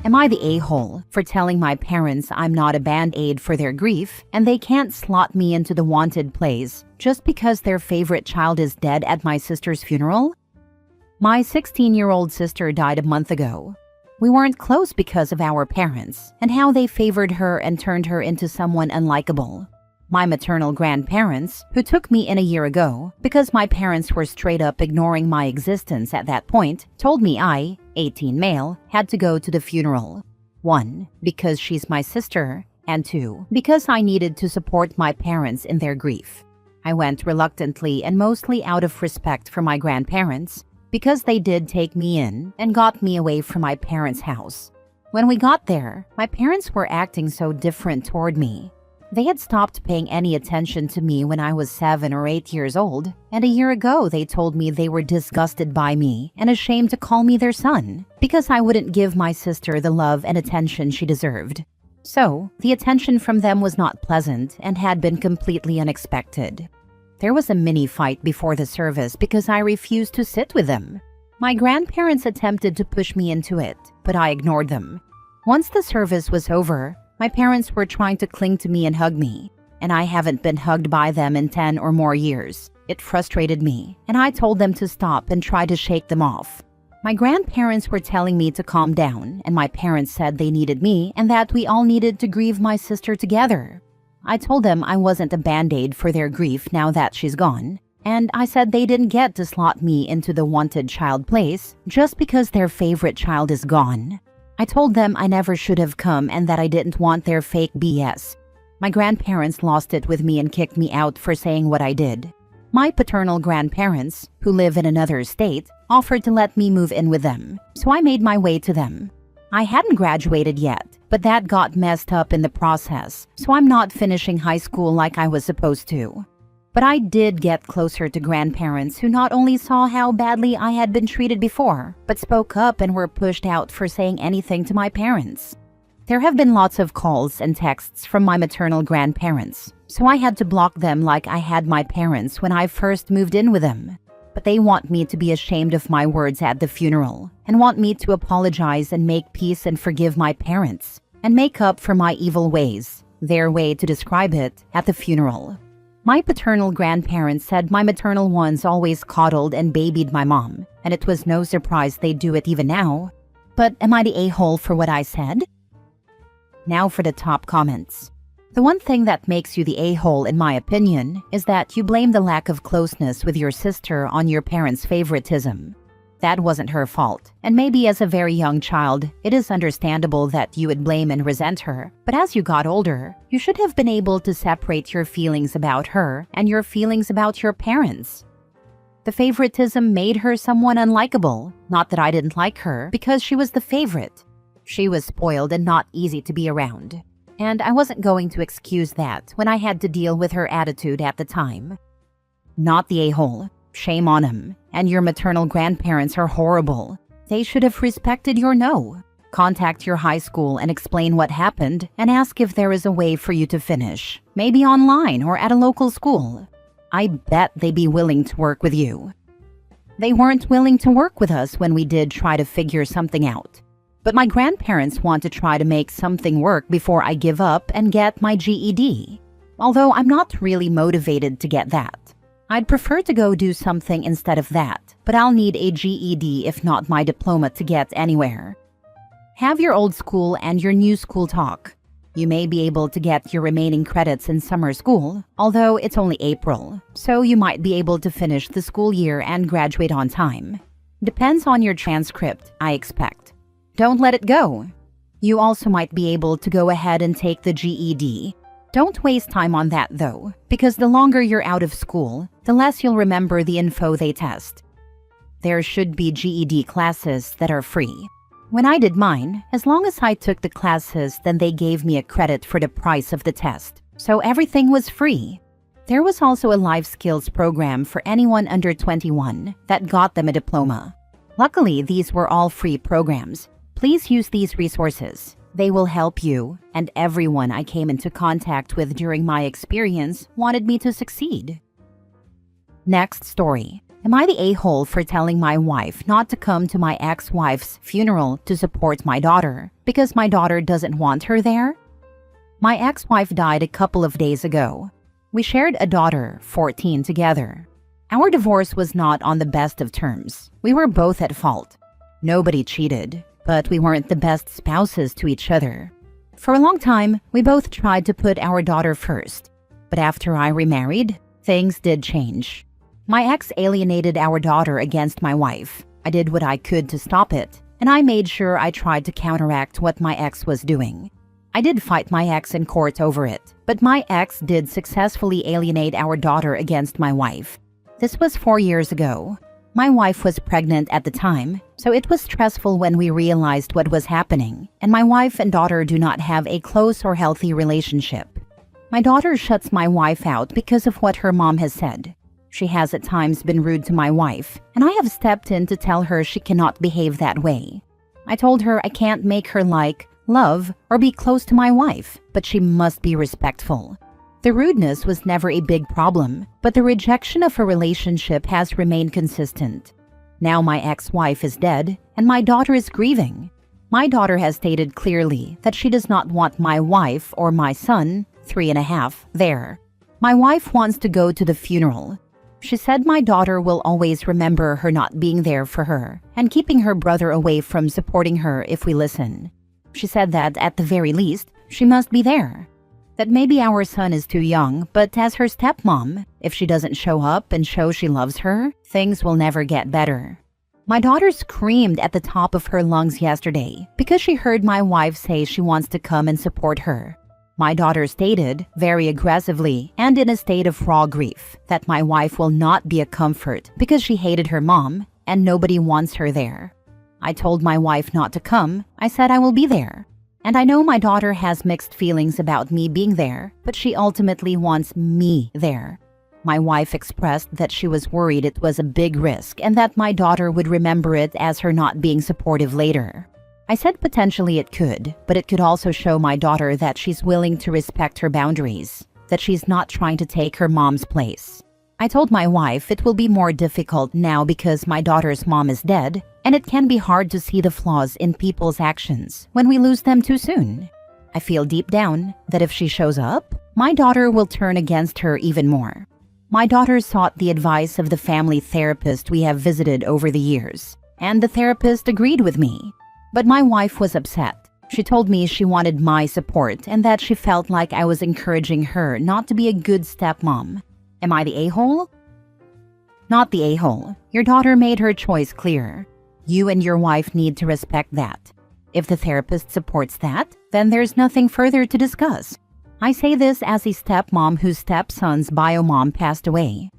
Am I the a-hole for telling my parents I'm not a band-aid for their grief and they can't slot me into the wanted place just because their favorite child is dead at my sister's funeral? My 16-year-old sister died a month ago. We weren't close because of our parents and how they favored her and turned her into someone unlikable. My maternal grandparents, who took me in a year ago because my parents were straight up ignoring my existence at that point, told me I, 18 male, had to go to the funeral. 1. Because she's my sister, and 2. Because I needed to support my parents in their grief. I went reluctantly and mostly out of respect for my grandparents because they did take me in and got me away from my parents' house. When we got there, my parents were acting so different toward me. They had stopped paying any attention to me when I was 7 or 8 years old, and a year ago they told me they were disgusted by me and ashamed to call me their son because I wouldn't give my sister the love and attention she deserved. So, the attention from them was not pleasant and had been completely unexpected. There was a mini fight before the service because I refused to sit with them. My grandparents attempted to push me into it, but I ignored them. Once the service was over, my parents were trying to cling to me and hug me, and I haven't been hugged by them in 10 or more years. It frustrated me, and I told them to stop and try to shake them off. My grandparents were telling me to calm down, and my parents said they needed me and that we all needed to grieve my sister together. I told them I wasn't a band-aid for their grief now that she's gone, and I said they didn't get to slot me into the wanted child place just because their favorite child is gone. I told them I never should have come and that I didn't want their fake BS. My grandparents lost it with me and kicked me out for saying what I did. My paternal grandparents, who live in another state, offered to let me move in with them, so I made my way to them. I hadn't graduated yet, but that got messed up in the process, so I'm not finishing high school like I was supposed to. But I did get closer to grandparents who not only saw how badly I had been treated before, but spoke up and were pushed out for saying anything to my parents. There have been lots of calls and texts from my maternal grandparents, so I had to block them like I had my parents when I first moved in with them. But they want me to be ashamed of my words at the funeral and want me to apologize and make peace and forgive my parents and make up for my evil ways, their way to describe it, at the funeral. My paternal grandparents said my maternal ones always coddled and babied my mom, and it was no surprise they do it even now. But am I the a-hole for what I said? Now for the top comments. The one thing that makes you the a-hole, in my opinion, is that you blame the lack of closeness with your sister on your parents' favoritism. That wasn't her fault, and maybe as a very young child, it is understandable that you would blame and resent her. But as you got older, you should have been able to separate your feelings about her and your feelings about your parents. The favoritism made her someone unlikable, not that I didn't like her because she was the favorite. She was spoiled and not easy to be around. And I wasn't going to excuse that when I had to deal with her attitude at the time. Not the a-hole. Shame on him. And your maternal grandparents are horrible. They should have respected your no. Contact your high school and explain what happened and ask if there is a way for you to finish. Maybe online or at a local school. I bet they'd be willing to work with you. They weren't willing to work with us when we did try to figure something out. But my grandparents want to try to make something work before I give up and get my GED. Although I'm not really motivated to get that. I'd prefer to go do something instead of that, but I'll need a GED if not my diploma to get anywhere. Have your old school and your new school talk. You may be able to get your remaining credits in summer school, although it's only April, so you might be able to finish the school year and graduate on time. Depends on your transcript, I expect. Don't let it go. You also might be able to go ahead and take the GED. Don't waste time on that though, because the longer you're out of school, the less you'll remember the info they test. There should be GED classes that are free. When I did mine, as long as I took the classes, then they gave me a credit for the price of the test, so everything was free. There was also a life skills program for anyone under 21 that got them a diploma. Luckily, these were all free programs. Please use these resources. They will help you, and everyone I came into contact with during my experience wanted me to succeed. Next story. Am I the a-hole for telling my wife not to come to my ex-wife's funeral to support my daughter because my daughter doesn't want her there? My ex-wife died a couple of days ago. We shared a daughter, 14, together. Our divorce was not on the best of terms. We were both at fault. Nobody cheated, but we weren't the best spouses to each other. For a long time, we both tried to put our daughter first. But after I remarried, things did change. My ex alienated our daughter against my wife. I did what I could to stop it, and I made sure I tried to counteract what my ex was doing. I did fight my ex in court over it, but my ex did successfully alienate our daughter against my wife. This was 4 years ago. My wife was pregnant at the time, so it was stressful when we realized what was happening, and my wife and daughter do not have a close or healthy relationship. My daughter shuts my wife out because of what her mom has said. She has at times been rude to my wife, and I have stepped in to tell her she cannot behave that way. I told her I can't make her like, love, or be close to my wife, but she must be respectful. The rudeness was never a big problem, but the rejection of a relationship has remained consistent. Now my ex-wife is dead, and my daughter is grieving. My daughter has stated clearly that she does not want my wife or my son, 3.5, there. My wife wants to go to the funeral. She said my daughter will always remember her not being there for her and keeping her brother away from supporting her if we listen. She said that at the very least, she must be there. That maybe our son is too young, but as her stepmom, if she doesn't show up and show she loves her, things will never get better. My daughter screamed at the top of her lungs yesterday because she heard my wife say she wants to come and support her. My daughter stated, very aggressively and in a state of raw grief, that my wife will not be a comfort because she hated her mom and nobody wants her there. I told my wife not to come. I said I will be there. And I know my daughter has mixed feelings about me being there, but she ultimately wants me there. My wife expressed that she was worried it was a big risk and that my daughter would remember it as her not being supportive later. I said potentially it could, but it could also show my daughter that she's willing to respect her boundaries, that she's not trying to take her mom's place. I told my wife it will be more difficult now because my daughter's mom is dead, and it can be hard to see the flaws in people's actions when we lose them too soon. I feel deep down that if she shows up, my daughter will turn against her even more. My daughter sought the advice of the family therapist we have visited over the years, and the therapist agreed with me. But my wife was upset. She told me she wanted my support and that she felt like I was encouraging her not to be a good stepmom. Am I the a-hole? Not the a-hole. Your daughter made her choice clear. You and your wife need to respect that. If the therapist supports that, then there's nothing further to discuss. I say this as a stepmom whose stepson's biomom passed away.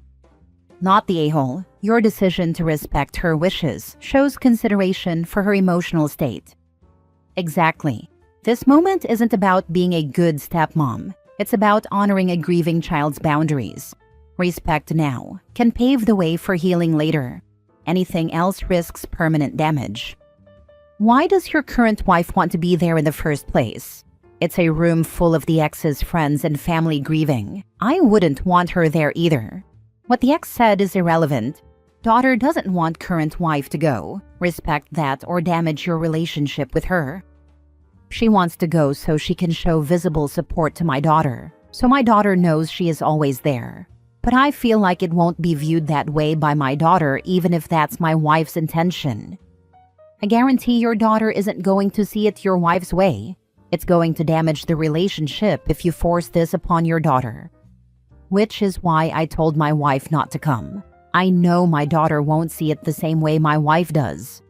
Not the a-hole. Your decision to respect her wishes shows consideration for her emotional state. Exactly. This moment isn't about being a good stepmom. It's about honoring a grieving child's boundaries. Respect now can pave the way for healing later. Anything else risks permanent damage. Why does your current wife want to be there in the first place? It's a room full of the ex's friends and family grieving. I wouldn't want her there either. What the ex said is irrelevant. Daughter doesn't want current wife to go. Respect that or damage your relationship with her. She wants to go so she can show visible support to my daughter, so my daughter knows she is always there. But I feel like it won't be viewed that way by my daughter even if that's my wife's intention. I guarantee your daughter isn't going to see it your wife's way. It's going to damage the relationship if you force this upon your daughter. Which is why I told my wife not to come. I know my daughter won't see it the same way my wife does.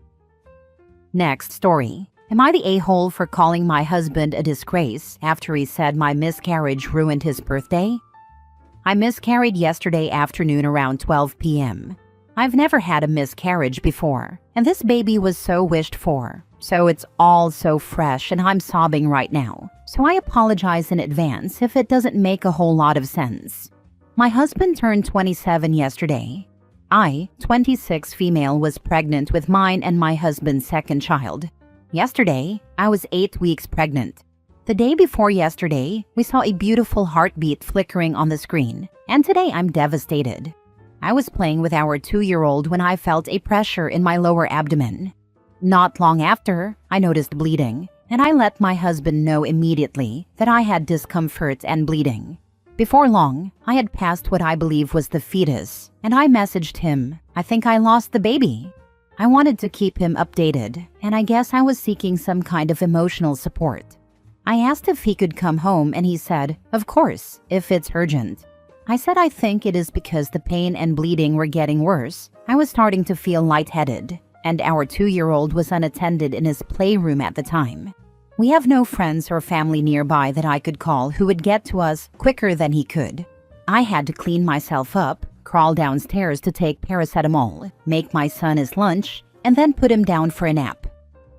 Next story. Am I the a-hole for calling my husband a disgrace after he said my miscarriage ruined his birthday? I miscarried yesterday afternoon around 12 p.m. I've never had a miscarriage before, and this baby was so wished for. So it's all so fresh and I'm sobbing right now. So I apologize in advance if it doesn't make a whole lot of sense. My husband turned 27 yesterday. I, 26 female, was pregnant with mine and my husband's second child. Yesterday, I was 8 weeks pregnant. The day before yesterday, we saw a beautiful heartbeat flickering on the screen, and today I'm devastated. I was playing with our 2-year-old when I felt a pressure in my lower abdomen. Not long after, I noticed bleeding, and I let my husband know immediately that I had discomfort and bleeding. Before long, I had passed what I believe was the fetus, and I messaged him, "I think I lost the baby." I wanted to keep him updated, and I guess I was seeking some kind of emotional support. I asked if he could come home, and he said, "Of course, if it's urgent." I said I think it is because the pain and bleeding were getting worse. I was starting to feel lightheaded, and our 2-year-old was unattended in his playroom at the time. We have no friends or family nearby that I could call who would get to us quicker than he could. I had to clean myself up, crawl downstairs to take paracetamol, make my son his lunch, and then put him down for a nap.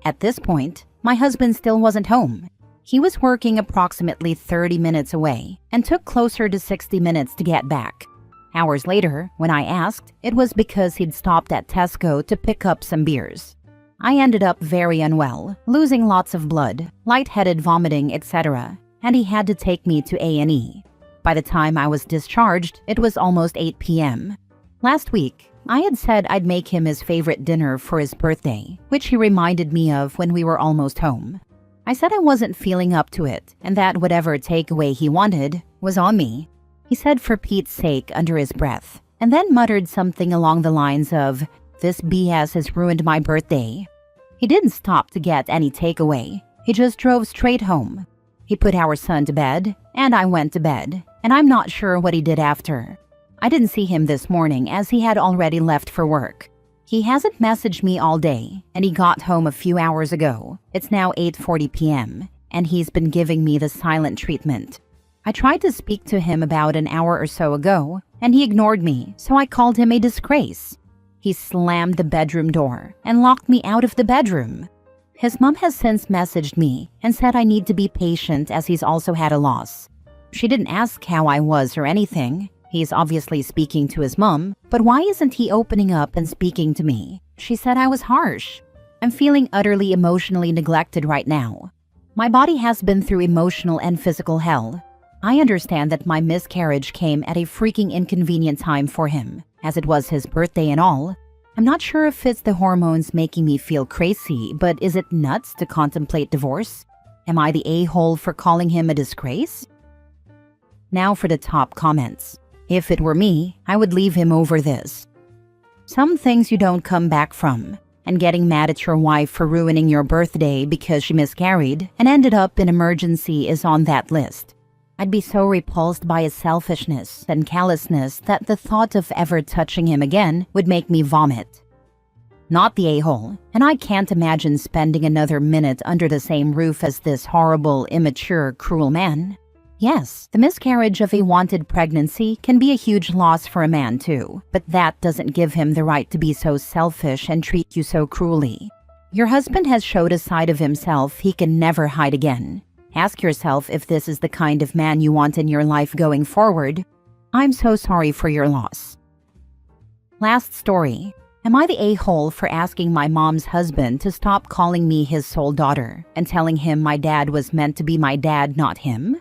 At this point, my husband still wasn't home. He was working approximately 30 minutes away and took closer to 60 minutes to get back. Hours later, when I asked, it was because he'd stopped at Tesco to pick up some beers. I ended up very unwell, losing lots of blood, lightheaded vomiting, etc., and he had to take me to A&E. By the time I was discharged, it was almost 8 p.m. Last week, I had said I'd make him his favorite dinner for his birthday, which he reminded me of when we were almost home. I said I wasn't feeling up to it, and that whatever takeaway he wanted was on me. He said for Pete's sake under his breath, and then muttered something along the lines of, "This BS has ruined my birthday." He didn't stop to get any takeaway. He just drove straight home. He put our son to bed, and I went to bed, and I'm not sure what he did after. I didn't see him this morning as he had already left for work. He hasn't messaged me all day, and he got home a few hours ago. It's now 8:40 p.m., and he's been giving me the silent treatment. I tried to speak to him about an hour or so ago, and he ignored me, so I called him a disgrace. He slammed the bedroom door and locked me out of the bedroom. His mom has since messaged me and said I need to be patient as he's also had a loss. She didn't ask how I was or anything. He's obviously speaking to his mom, but why isn't he opening up and speaking to me? She said I was harsh. I'm feeling utterly emotionally neglected right now. My body has been through emotional and physical hell. I understand that my miscarriage came at a freaking inconvenient time for him, as it was his birthday and all. I'm not sure if it's the hormones making me feel crazy, but is it nuts to contemplate divorce? Am I the a-hole for calling him a disgrace? Now for the top comments. If it were me, I would leave him over this. Some things you don't come back from, and getting mad at your wife for ruining your birthday because she miscarried and ended up in emergency is on that list. I'd be so repulsed by his selfishness and callousness that the thought of ever touching him again would make me vomit. Not the a-hole, and I can't imagine spending another minute under the same roof as this horrible, immature, cruel man. Yes, the miscarriage of a wanted pregnancy can be a huge loss for a man too, but that doesn't give him the right to be so selfish and treat you so cruelly. Your husband has showed a side of himself he can never hide again. Ask yourself if this is the kind of man you want in your life going forward. I'm so sorry for your loss. Last story. Am I the a-hole for asking my mom's husband to stop calling me his sole daughter and telling him my dad was meant to be my dad, not him?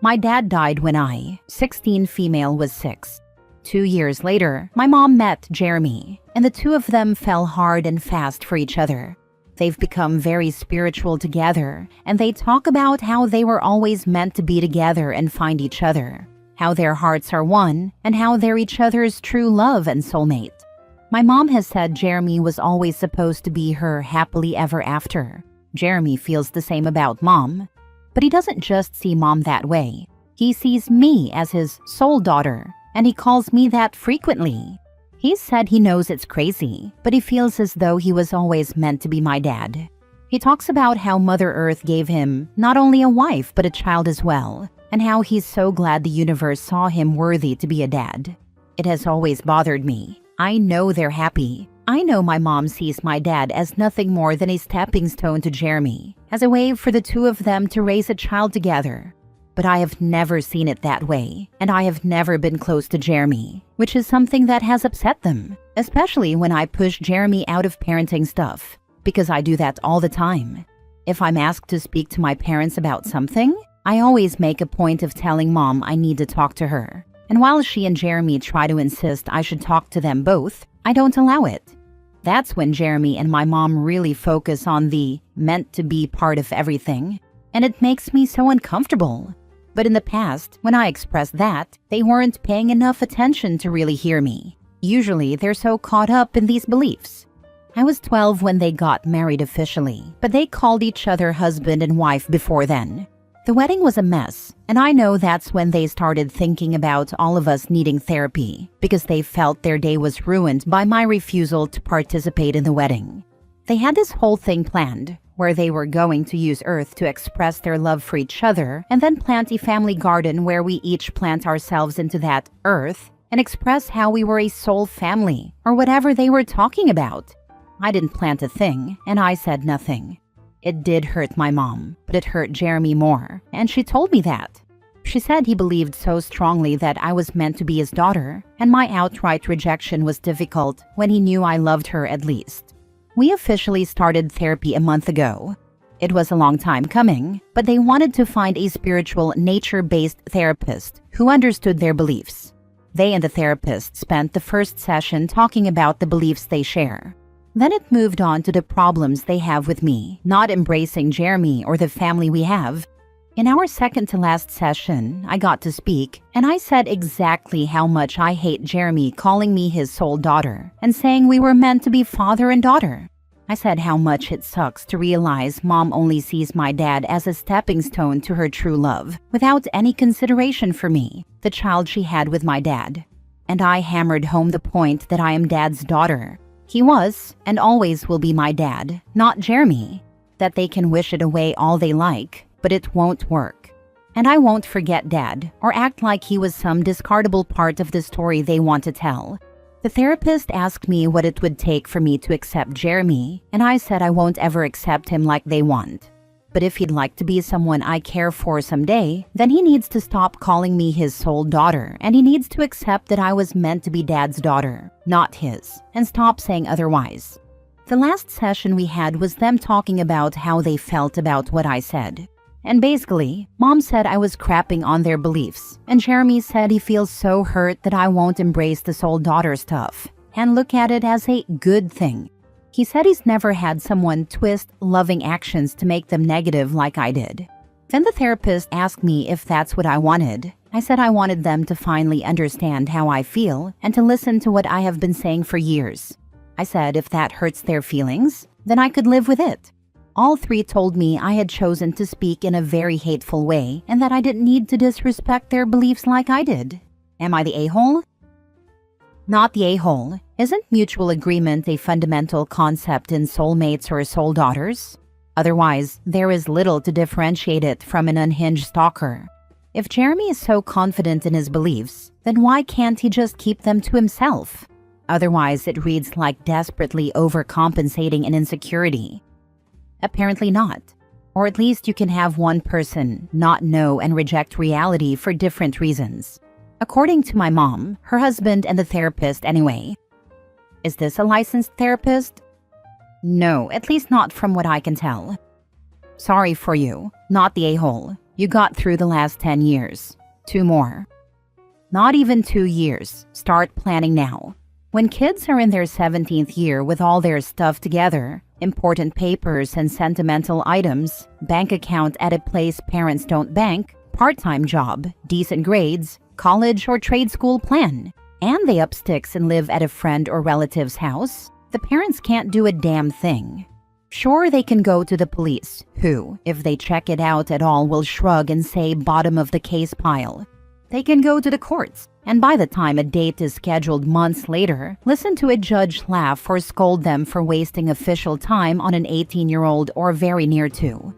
My dad died when I, 16 female, was 6. 2 years later, my mom met Jeremy, and the two of them fell hard and fast for each other. They've become very spiritual together, and they talk about how they were always meant to be together and find each other, how their hearts are one, and how they're each other's true love and soulmate. My mom has said Jeremy was always supposed to be her happily ever after. Jeremy feels the same about mom, but he doesn't just see mom that way. He sees me as his soul daughter, and he calls me that frequently. He said he knows it's crazy, but he feels as though he was always meant to be my dad. He talks about how Mother Earth gave him not only a wife but a child as well, and how he's so glad the universe saw him worthy to be a dad. It has always bothered me. I know they're happy. I know my mom sees my dad as nothing more than a stepping stone to Jeremy, as a way for the two of them to raise a child together. But I have never seen it that way, and I have never been close to Jeremy, which is something that has upset them, especially when I push Jeremy out of parenting stuff, because I do that all the time. If I'm asked to speak to my parents about something, I always make a point of telling mom I need to talk to her. And while she and Jeremy try to insist I should talk to them both, I don't allow it. That's when Jeremy and my mom really focus on the meant to be part of everything, and it makes me so uncomfortable. But in the past, when I expressed that, they weren't paying enough attention to really hear me. Usually, they're so caught up in these beliefs. I was 12 when they got married officially, but they called each other husband and wife before then. The wedding was a mess, and I know that's when they started thinking about all of us needing therapy because they felt their day was ruined by my refusal to participate in the wedding. They had this whole thing planned, where they were going to use Earth to express their love for each other and then plant a family garden where we each plant ourselves into that Earth and express how we were a soul family or whatever they were talking about. I didn't plant a thing, and I said nothing. It did hurt my mom, but it hurt Jeremy more, and she told me that. She said he believed so strongly that I was meant to be his daughter, and my outright rejection was difficult when he knew I loved her at least. We officially started therapy a month ago. It was a long time coming, but they wanted to find a spiritual, nature-based therapist who understood their beliefs. They and the therapist spent the first session talking about the beliefs they share. Then it moved on to the problems they have with me, not embracing Jeremy or the family we have. In our second to last session, I got to speak, and I said exactly how much I hate Jeremy calling me his soul daughter and saying we were meant to be father and daughter. I said how much it sucks to realize mom only sees my dad as a stepping stone to her true love, without any consideration for me, the child she had with my dad. And I hammered home the point that I am dad's daughter. He was, and always will be my dad, not Jeremy. That they can wish it away all they like, but it won't work. And I won't forget Dad, or act like he was some discardable part of the story they want to tell. The therapist asked me what it would take for me to accept Jeremy, and I said I won't ever accept him like they want. But if he'd like to be someone I care for someday, then he needs to stop calling me his soul daughter, and he needs to accept that I was meant to be Dad's daughter, not his, and stop saying otherwise. The last session we had was them talking about how they felt about what I said. And basically, Mom said I was crapping on their beliefs, and Jeremy said he feels so hurt that I won't embrace the soul daughter stuff, and look at it as a good thing. He said he's never had someone twist loving actions to make them negative like I did. Then the therapist asked me if that's what I wanted. I said I wanted them to finally understand how I feel and to listen to what I have been saying for years. I said if that hurts their feelings, then I could live with it. All three told me I had chosen to speak in a very hateful way and that I didn't need to disrespect their beliefs like I did. Am I the a-hole? Not the a-hole. Isn't mutual agreement a fundamental concept in soulmates or soul daughters? Otherwise, there is little to differentiate it from an unhinged stalker. If Jeremy is so confident in his beliefs, then why can't he just keep them to himself? Otherwise, it reads like desperately overcompensating an insecurity. Apparently not. Or at least you can have one person not know and reject reality for different reasons. According to my mom, her husband, and the therapist anyway. Is this a licensed therapist? No, at least not from what I can tell. Sorry for you, not the a-hole. You got through the last 10 years. 2 more. Not even 2 years. Start planning now. When kids are in their 17th year with all their stuff together, important papers and sentimental items, bank account at a place parents don't bank, part-time job, decent grades, college or trade school plan, and they up sticks and live at a friend or relative's house, the parents can't do a damn thing. Sure, they can go to the police, who, if they check it out at all, will shrug and say bottom of the case pile. They can go to the courts, and by the time a date is scheduled months later, listen to a judge laugh or scold them for wasting official time on an 18-year-old or very near to.